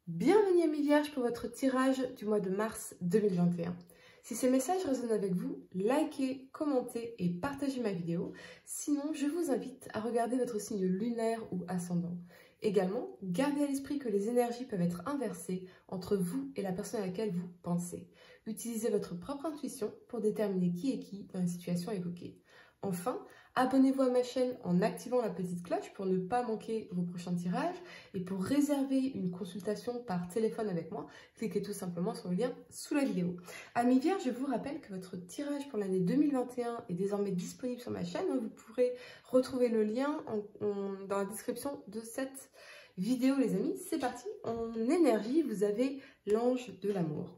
Bienvenue Amis Vierges pour votre tirage du mois de mars 2021. Si ces messages résonnent avec vous, likez, commentez et partagez ma vidéo. Sinon, je vous invite à regarder votre signe lunaire ou ascendant. Également, gardez à l'esprit que les énergies peuvent être inversées entre vous et la personne à laquelle vous pensez. Utilisez votre propre intuition pour déterminer qui est qui dans la situation évoquée. Enfin, abonnez-vous à ma chaîne en activant la petite cloche pour ne pas manquer vos prochains tirages. Et pour réserver une consultation par téléphone avec moi, cliquez tout simplement sur le lien sous la vidéo. Amis Vierges, je vous rappelle que votre tirage pour l'année 2021 est désormais disponible sur ma chaîne. Vous pourrez retrouver le lien dans la description de cette vidéo, les amis. C'est parti. En énergie, vous avez l'ange de l'amour.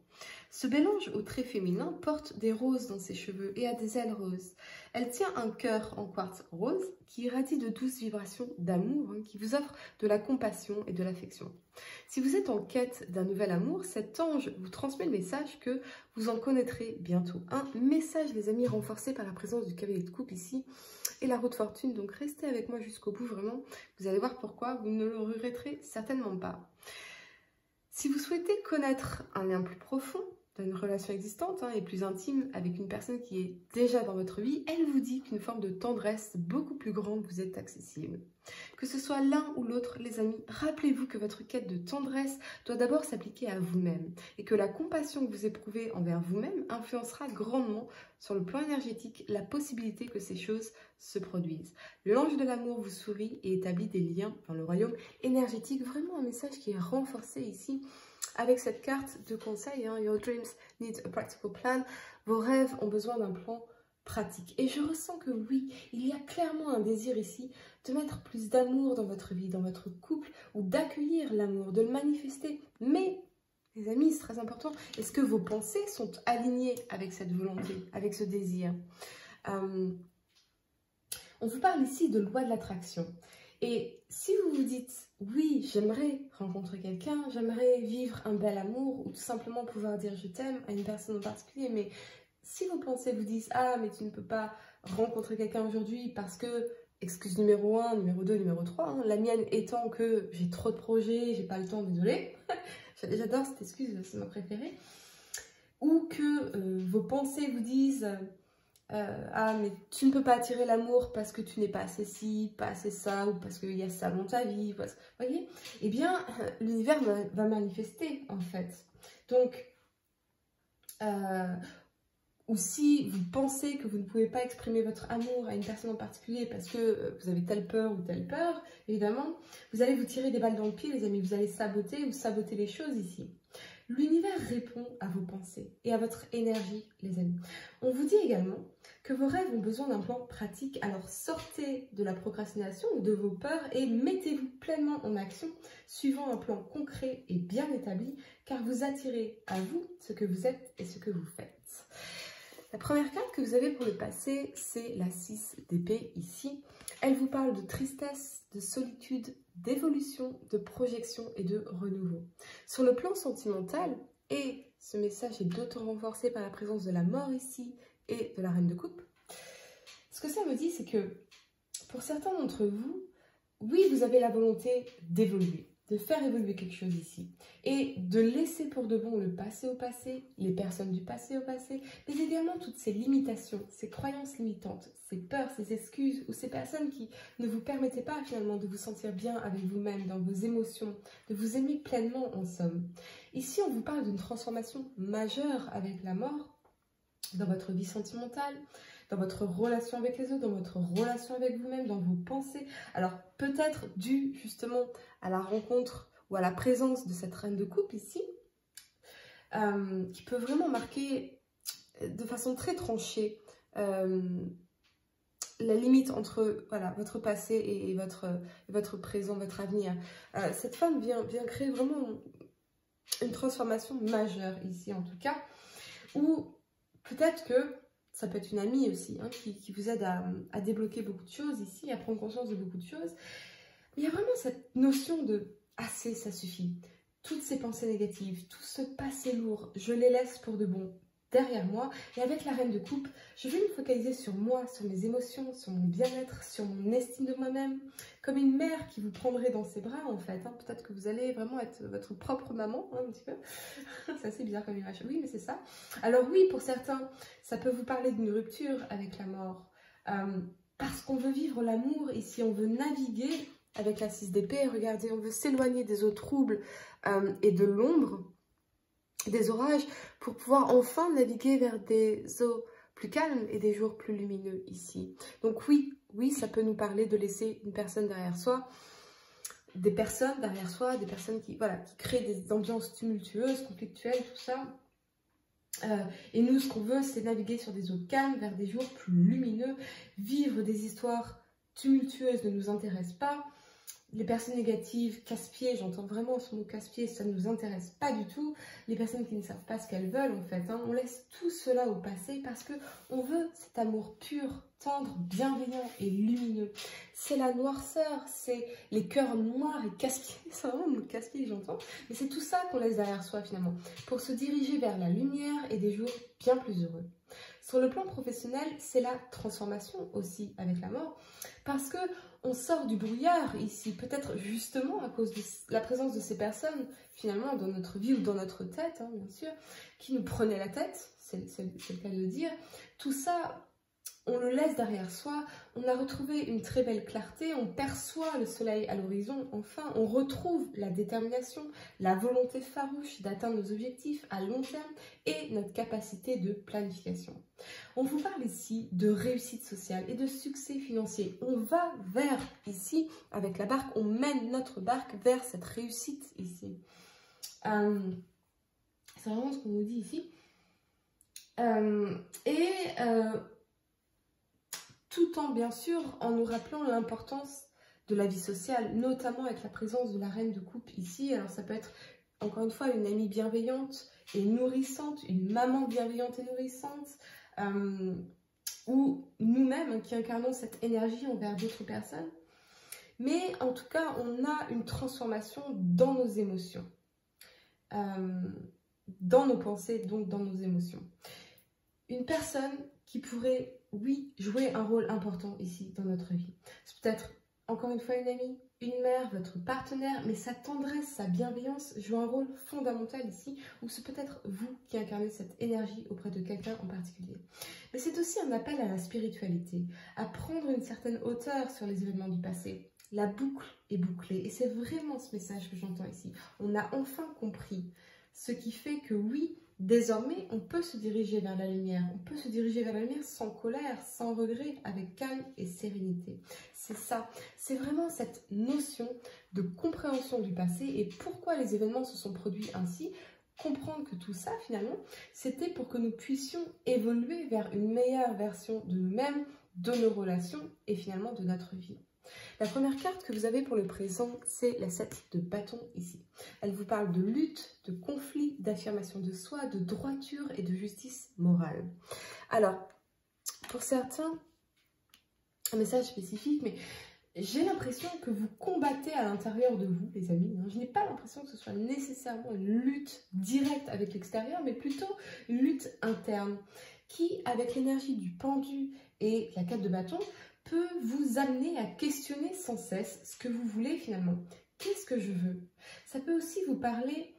Ce bel ange au trait féminin porte des roses dans ses cheveux et a des ailes roses. Elle tient un cœur en quartz rose qui irradie de douces vibrations d'amour, qui vous offre de la compassion et de l'affection. Si vous êtes en quête d'un nouvel amour, cet ange vous transmet le message que vous en connaîtrez bientôt. Un message, les amis, renforcé par la présence du cavalier de coupe ici et la roue de fortune. Donc restez avec moi jusqu'au bout, vraiment. Vous allez voir pourquoi, vous ne le regretterez certainement pas. Si vous souhaitez connaître un lien plus profond, d'une relation existante et plus intime avec une personne qui est déjà dans votre vie, elle vous dit qu'une forme de tendresse beaucoup plus grande vous est accessible. Que ce soit l'un ou l'autre, les amis, rappelez-vous que votre quête de tendresse doit d'abord s'appliquer à vous-même et que la compassion que vous éprouvez envers vous-même influencera grandement sur le plan énergétique la possibilité que ces choses se produisent. L'ange de l'amour vous sourit et établit des liens dans le royaume énergétique. Vraiment un message qui est renforcé ici avec cette carte de conseil, Your dreams need a practical plan. Vos rêves ont besoin d'un plan pratique. Et je ressens que oui, il y a clairement un désir ici de mettre plus d'amour dans votre vie, dans votre couple, ou d'accueillir l'amour, de le manifester. Mais, les amis, c'est très important, est-ce que vos pensées sont alignées avec cette volonté, avec ce désir? On vous parle ici de loi de l'attraction. Et si vous vous dites, oui, j'aimerais rencontrer quelqu'un, j'aimerais vivre un bel amour, ou tout simplement pouvoir dire je t'aime à une personne en particulier, mais si vos pensées vous disent, ah, mais tu ne peux pas rencontrer quelqu'un aujourd'hui parce que, excuse numéro 1, numéro 2, numéro 3, la mienne étant que j'ai trop de projets, j'ai pas le temps, désolé, j'adore cette excuse, c'est ma préférée, ou que vos pensées vous disent, ah mais tu ne peux pas attirer l'amour parce que tu n'es pas assez ci, pas assez ça, ou parce qu'il y a ça dans ta vie, vous voyez, eh bien l'univers va manifester en fait. Donc, ou si vous pensez que vous ne pouvez pas exprimer votre amour à une personne en particulier parce que vous avez telle peur ou telle peur, évidemment, vous allez vous tirer des balles dans le pied, les amis, vous allez saboter ou saboter les choses ici. L'univers répond à vos pensées et à votre énergie, les amis. On vous dit également que vos rêves ont besoin d'un plan pratique, alors sortez de la procrastination ou de vos peurs et mettez-vous pleinement en action, suivant un plan concret et bien établi, car vous attirez à vous ce que vous êtes et ce que vous faites. La première carte que vous avez pour le passé, c'est la 6 d'épée ici. Elle vous parle de tristesse, de solitude, d'évolution, de projection et de renouveau. Sur le plan sentimental, et ce message est d'autant renforcé par la présence de la mort ici et de la reine de coupe, ce que ça me dit, c'est que pour certains d'entre vous, oui, vous avez la volonté d'évoluer, de faire évoluer quelque chose ici et de laisser pour de bon le passé au passé, les personnes du passé au passé, mais également toutes ces limitations, ces croyances limitantes, ces peurs, ces excuses ou ces personnes qui ne vous permettaient pas finalement de vous sentir bien avec vous-même, dans vos émotions, de vous aimer pleinement en somme. Ici, on vous parle d'une transformation majeure avec la mort dans votre vie sentimentale, dans votre relation avec les autres, dans votre relation avec vous-même, dans vos pensées. Alors peut-être dû justement à la rencontre ou à la présence de cette reine de coupe ici, qui peut vraiment marquer de façon très tranchée la limite entre voilà, votre passé et votre présent, votre avenir. Cette femme vient créer vraiment une transformation majeure ici en tout cas, ou peut-être que ça peut être une amie aussi, qui vous aide à débloquer beaucoup de choses ici, à prendre conscience de beaucoup de choses. Mais il y a vraiment cette notion de « assez, ça suffit ». Toutes ces pensées négatives, tout ce passé lourd, je les laisse pour de bon. derrière moi. Et avec la reine de coupe, je vais me focaliser sur moi, sur mes émotions, sur mon bien-être, sur mon estime de moi-même, comme une mère qui vous prendrait dans ses bras en fait. Hein. Peut-être que vous allez vraiment être votre propre maman, hein, un petit peu. C'est assez bizarre comme image. Oui, mais c'est ça. Alors oui, pour certains, ça peut vous parler d'une rupture avec la mort. Parce qu'on veut vivre l'amour ici, on veut naviguer avec la 6 d'épée. Regardez, on veut s'éloigner des eaux troubles et de l'ombre, des orages, pour pouvoir enfin naviguer vers des eaux plus calmes et des jours plus lumineux ici. Donc oui, ça peut nous parler de laisser une personne derrière soi, des personnes derrière soi, des personnes qui créent des ambiances tumultueuses, conflictuelles, tout ça. Et nous, ce qu'on veut, c'est naviguer sur des eaux calmes, vers des jours plus lumineux. Vivre des histoires tumultueuses ne nous intéresse pas. Les personnes négatives, casse-pieds, j'entends vraiment ce mot casse-pieds, ça ne nous intéresse pas du tout. Les personnes qui ne savent pas ce qu'elles veulent, en fait, hein, on laisse tout cela au passé parce qu'on veut cet amour pur, tendre, bienveillant et lumineux. C'est la noirceur, c'est les cœurs noirs et casse-pieds, c'est vraiment le mot casse-pieds, j'entends. Mais c'est tout ça qu'on laisse derrière soi, finalement, pour se diriger vers la lumière et des jours bien plus heureux. Sur le plan professionnel, c'est la transformation aussi avec la mort, parce que on sort du brouillard ici, peut-être justement à cause de la présence de ces personnes, finalement, dans notre vie ou dans notre tête, hein, bien sûr, qui nous prenaient la tête, c'est le cas de le dire. Tout ça, on le laisse derrière soi, on a retrouvé une très belle clarté, on perçoit le soleil à l'horizon, enfin, on retrouve la détermination, la volonté farouche d'atteindre nos objectifs à long terme et notre capacité de planification. On vous parle ici de réussite sociale et de succès financier. On va vers, ici, avec la barque, on mène notre barque vers cette réussite ici. C'est vraiment ce qu'on nous dit ici. Tout en, bien sûr, en nous rappelant l'importance de la vie sociale, notamment avec la présence de la reine de coupe ici. Alors ça peut être, encore une fois, une amie bienveillante et nourrissante, une maman bienveillante et nourrissante, ou nous-mêmes qui incarnons cette énergie envers d'autres personnes. Mais en tout cas, on a une transformation dans nos émotions, dans nos pensées, donc dans nos émotions. Une personne qui pourrait, oui, jouer un rôle important ici dans notre vie. C'est peut-être, encore une fois, une amie, une mère, votre partenaire, mais sa tendresse, sa bienveillance joue un rôle fondamental ici, ou c'est peut-être vous qui incarnez cette énergie auprès de quelqu'un en particulier. Mais c'est aussi un appel à la spiritualité, à prendre une certaine hauteur sur les événements du passé. La boucle est bouclée, et c'est vraiment ce message que j'entends ici. On a enfin compris ce qui fait que oui, désormais, on peut se diriger vers la lumière. On peut se diriger vers la lumière sans colère, sans regret, avec calme et sérénité. C'est ça. C'est vraiment cette notion de compréhension du passé et pourquoi les événements se sont produits ainsi. Comprendre que tout ça, finalement, c'était pour que nous puissions évoluer vers une meilleure version de nous-mêmes, de nos relations et finalement de notre vie. La première carte que vous avez pour le présent, c'est la 7 de bâton ici. Elle vous parle de lutte, de conflit, d'affirmation de soi, de droiture et de justice morale. Alors, pour certains, un message spécifique, mais j'ai l'impression que vous combattez à l'intérieur de vous, les amis. Je n'ai pas l'impression que ce soit nécessairement une lutte directe avec l'extérieur, mais plutôt une lutte interne qui, avec l'énergie du pendu et la 4 de bâton, peut vous amener à questionner sans cesse ce que vous voulez finalement. Qu'est-ce que je veux? Ça peut aussi vous parler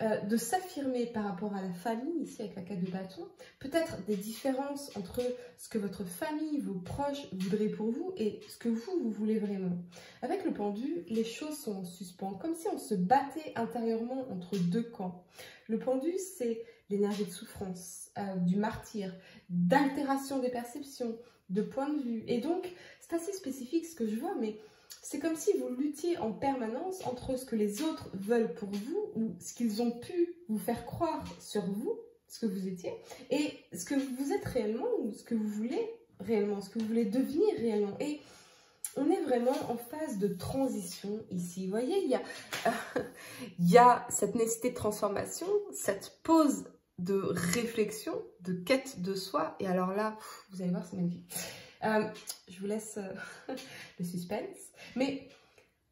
de s'affirmer par rapport à la famille, ici avec la 4 de bâton, peut-être des différences entre ce que votre famille, vos proches voudraient pour vous et ce que vous voulez vraiment. Avec le pendu, les choses sont en suspens, comme si on se battait intérieurement entre deux camps. Le pendu, c'est l'énergie de souffrance, du martyre, d'altération des perceptions, de point de vue. Et donc, c'est assez spécifique ce que je vois, mais c'est comme si vous luttiez en permanence entre ce que les autres veulent pour vous ou ce qu'ils ont pu vous faire croire sur vous, ce que vous étiez, et ce que vous êtes réellement ou ce que vous voulez réellement, ce que vous voulez devenir réellement. Et on est vraiment en phase de transition ici. Vous voyez, il y a cette nécessité de transformation, cette pause de réflexion, de quête de soi. Et alors là, vous allez voir, c'est magnifique. Je vous laisse le suspense. Mais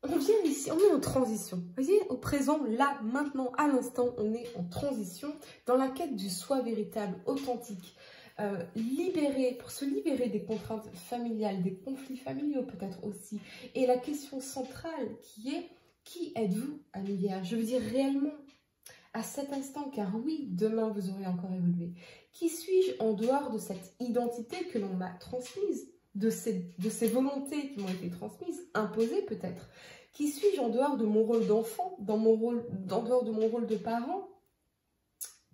on vient ici, on est en transition. Vous voyez, au présent, là, maintenant, à l'instant, on est en transition dans la quête du soi véritable, authentique. Pour se libérer des contraintes familiales, des conflits familiaux peut-être aussi. Et la question centrale qui est, qui êtes-vous, ami Vierge? Je veux dire réellement, à cet instant, car oui, demain vous aurez encore évolué. Qui suis-je en dehors de cette identité que l'on m'a transmise, de ces volontés qui m'ont été transmises, imposées peut-être? Qui suis-je en dehors de mon rôle d'enfant, en dehors de mon rôle de parent?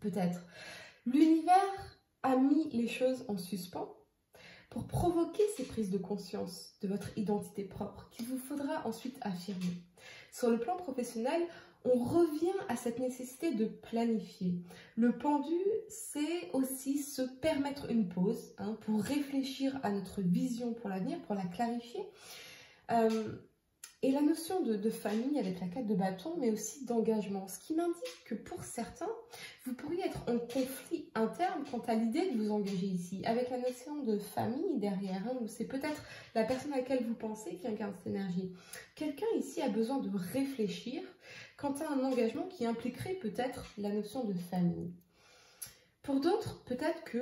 Peut-être. L'univers a mis les choses en suspens pour provoquer ces prises de conscience de votre identité propre qu'il vous faudra ensuite affirmer. Sur le plan professionnel, on revient à cette nécessité de planifier. Le pendu, c'est aussi se permettre une pause pour réfléchir à notre vision pour l'avenir, pour la clarifier. Et la notion de famille avec la 4 de bâton, mais aussi d'engagement. Ce qui m'indique que pour certains, vous pourriez être en conflit interne quant à l'idée de vous engager ici, avec la notion de famille derrière, où c'est peut-être la personne à laquelle vous pensez qui incarne cette énergie. Quelqu'un ici a besoin de réfléchir quant à un engagement qui impliquerait peut-être la notion de famille. Pour d'autres, peut-être que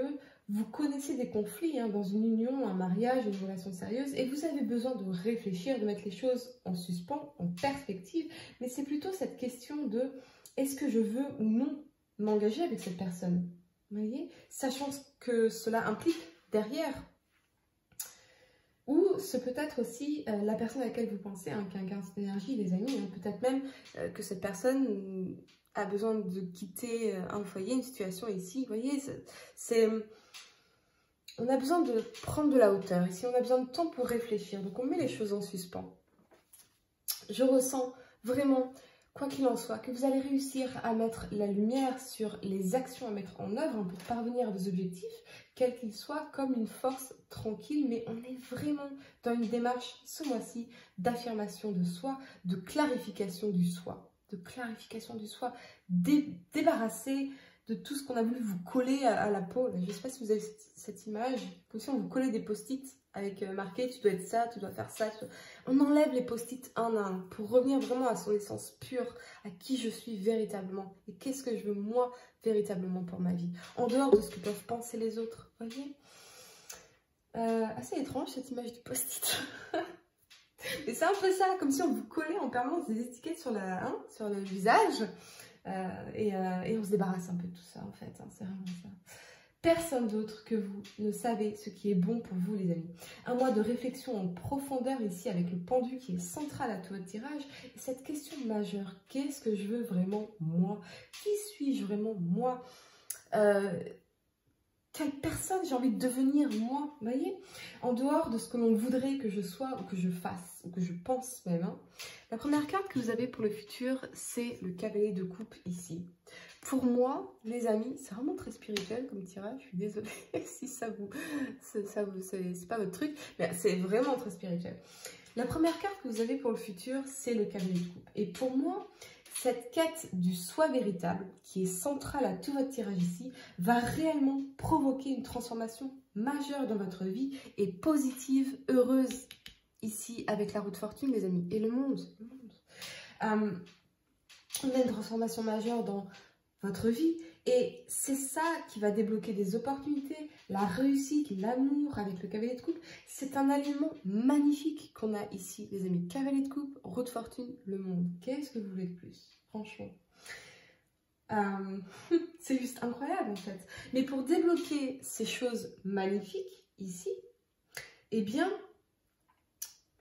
vous connaissez des conflits dans une union, un mariage, une relation sérieuse, et vous avez besoin de réfléchir, de mettre les choses en suspens, en perspective, mais c'est plutôt cette question de est-ce que je veux ou non m'engager avec cette personne? Vous voyez, sachant ce que cela implique derrière. Ou ce peut être aussi la personne à laquelle vous pensez qui incarne cette énergie, les amis, peut-être même que cette personne a besoin de quitter un foyer, une situation ici. Vous voyez, on a besoin de prendre de la hauteur. Ici, on a besoin de temps pour réfléchir. Donc, on met les choses en suspens. Je ressens vraiment, quoi qu'il en soit, que vous allez réussir à mettre la lumière sur les actions à mettre en œuvre pour parvenir à vos objectifs, quels qu'ils soient, comme une force tranquille. Mais on est vraiment dans une démarche, ce mois-ci, d'affirmation de soi, de clarification du soi. Débarrasser de tout ce qu'on a voulu vous coller à la peau. Je ne sais pas si vous avez cette image, comme si on vous collait des post-it avec marqué « tu dois être ça, tu dois faire ça ». On enlève les post-it un à un pour revenir vraiment à son essence pure, à qui je suis véritablement et qu'est-ce que je veux moi véritablement pour ma vie, en dehors de ce que peuvent penser les autres, voyez. Assez étrange cette image du post-it. Et c'est un peu ça, comme si on vous collait en permanence des étiquettes sur le visage. Et on se débarrasse un peu de tout ça en fait, c'est vraiment ça. Personne d'autre que vous ne savez ce qui est bon pour vous les amis. Un mois de réflexion en profondeur ici avec le pendu qui est central à tout votre tirage. Et cette question majeure, qu'est-ce que je veux vraiment moi? Qui suis-je vraiment moi? Quelle personne j'ai envie de devenir moi? Vous voyez, en dehors de ce que l'on voudrait que je sois ou que je fasse, ou que je pense même. La première carte que vous avez pour le futur, c'est le cavalier de coupe ici. Pour moi, les amis, c'est vraiment très spirituel comme tirage. Je suis désolée si c'est pas votre truc, mais c'est vraiment très spirituel. La première carte que vous avez pour le futur, c'est le cavalier de coupe. Et pour moi, cette quête du soi véritable, qui est centrale à tout votre tirage ici, va réellement provoquer une transformation majeure dans votre vie et positive, heureuse, ici, avec la roue de fortune, les amis. Et le monde. On a une transformation majeure dans votre vie et c'est ça qui va débloquer des opportunités, la réussite, l'amour avec le cavalier de coupe. C'est un alignement magnifique qu'on a ici, les amis. Cavalier de coupe, roue de fortune, le monde. Qu'est-ce que vous voulez de plus? Franchement. C'est juste incroyable en fait. Mais pour débloquer ces choses magnifiques ici, eh bien,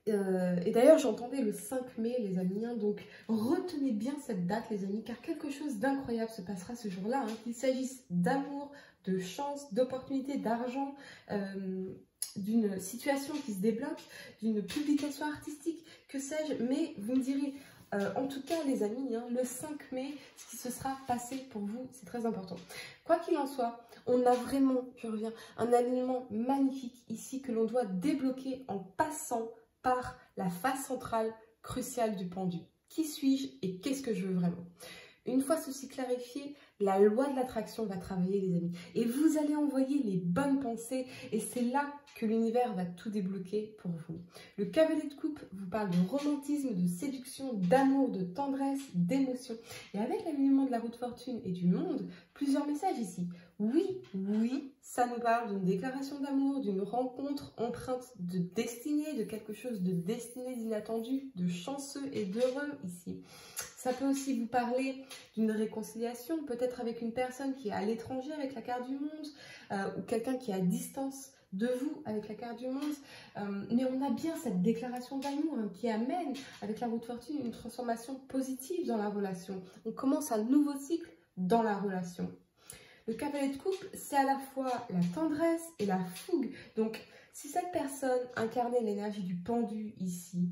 et d'ailleurs j'entendais le 5 mai les amis, donc retenez bien cette date les amis, car quelque chose d'incroyable se passera ce jour-là, qu'il s'agisse d'amour, de chance, d'opportunité, d'argent, d'une situation qui se débloque, d'une publication artistique, que sais-je, mais vous me direz, en tout cas les amis, le 5 mai, ce qui se sera passé pour vous, c'est très important. Quoi qu'il en soit, on a vraiment, je reviens, un alignement magnifique ici que l'on doit débloquer en passant par la phase centrale cruciale du pendu. Qui suis-je et qu'est-ce que je veux vraiment? Une fois ceci clarifié, la loi de l'attraction va travailler, les amis. Et vous allez envoyer les bonnes pensées et c'est là que l'univers va tout débloquer pour vous. Le cavalier de coupe vous parle de romantisme, de séduction, d'amour, de tendresse, d'émotion. Et avec l'alignement de la roue de fortune et du monde, plusieurs messages ici. Oui, ça nous parle d'une déclaration d'amour, d'une rencontre empreinte de destinée, de quelque chose de destiné, d'inattendu, de chanceux et d'heureux ici. Ça peut aussi vous parler d'une réconciliation, peut-être avec une personne qui est à l'étranger avec la carte du monde, ou quelqu'un qui est à distance de vous avec la carte du monde. Mais on a bien cette déclaration d'amour qui amène, avec la roue de fortune, une transformation positive dans la relation. On commence un nouveau cycle dans la relation. Le cavalier de coupe, c'est à la fois la tendresse et la fougue. Donc, si cette personne incarnait l'énergie du pendu ici,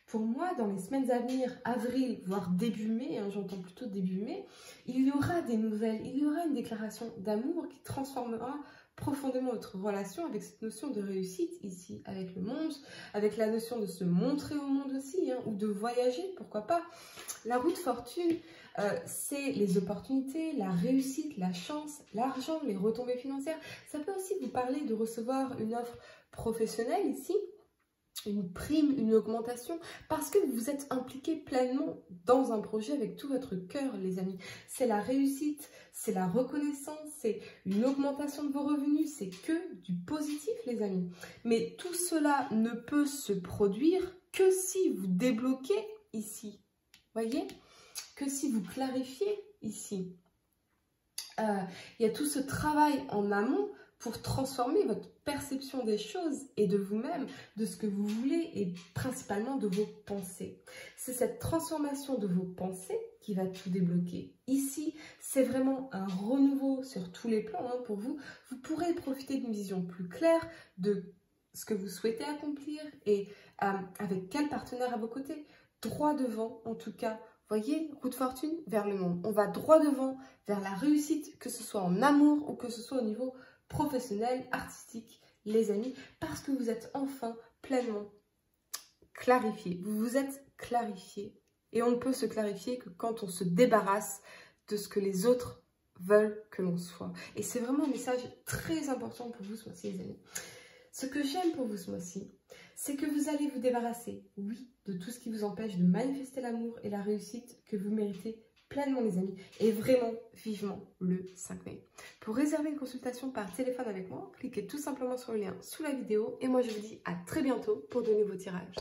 pour moi, dans les semaines à venir, avril, voire début mai, j'entends plutôt début mai, il y aura des nouvelles, il y aura une déclaration d'amour qui transformera profondément votre relation avec cette notion de réussite ici, avec le monde, avec la notion de se montrer au monde aussi, ou de voyager, pourquoi pas. La roue de fortune, c'est les opportunités, la réussite, la chance, l'argent, les retombées financières. Ça peut aussi vous parler de recevoir une offre professionnelle ici, une prime, une augmentation, parce que vous êtes impliqué pleinement dans un projet avec tout votre cœur, les amis. C'est la réussite, c'est la reconnaissance, c'est une augmentation de vos revenus, c'est que du positif, les amis. Mais tout cela ne peut se produire que si vous débloquez ici, voyez, que si vous clarifiez ici. Il y a tout ce travail en amont pour transformer votre perception des choses et de vous-même, de ce que vous voulez et principalement de vos pensées. C'est cette transformation de vos pensées qui va tout débloquer. Ici, c'est vraiment un renouveau sur tous les plans pour vous. Vous pourrez profiter d'une vision plus claire de ce que vous souhaitez accomplir et avec quel partenaire à vos côtés. Droit devant, en tout cas. Voyez, roue de fortune vers le monde. On va droit devant vers la réussite, que ce soit en amour ou que ce soit au niveau professionnel, artistique, les amis, parce que vous êtes enfin pleinement clarifié. Vous vous êtes clarifié. Et on ne peut se clarifier que quand on se débarrasse de ce que les autres veulent que l'on soit. Et c'est vraiment un message très important pour vous ce mois-ci, les amis. Ce que j'aime pour vous ce mois-ci, c'est que vous allez vous débarrasser, oui, de tout ce qui vous empêche de manifester l'amour et la réussite que vous méritez pleinement, les amis, et vraiment vivement le 5 mai. Pour réserver une consultation par téléphone avec moi, cliquez tout simplement sur le lien sous la vidéo et moi je vous dis à très bientôt pour de nouveaux tirages.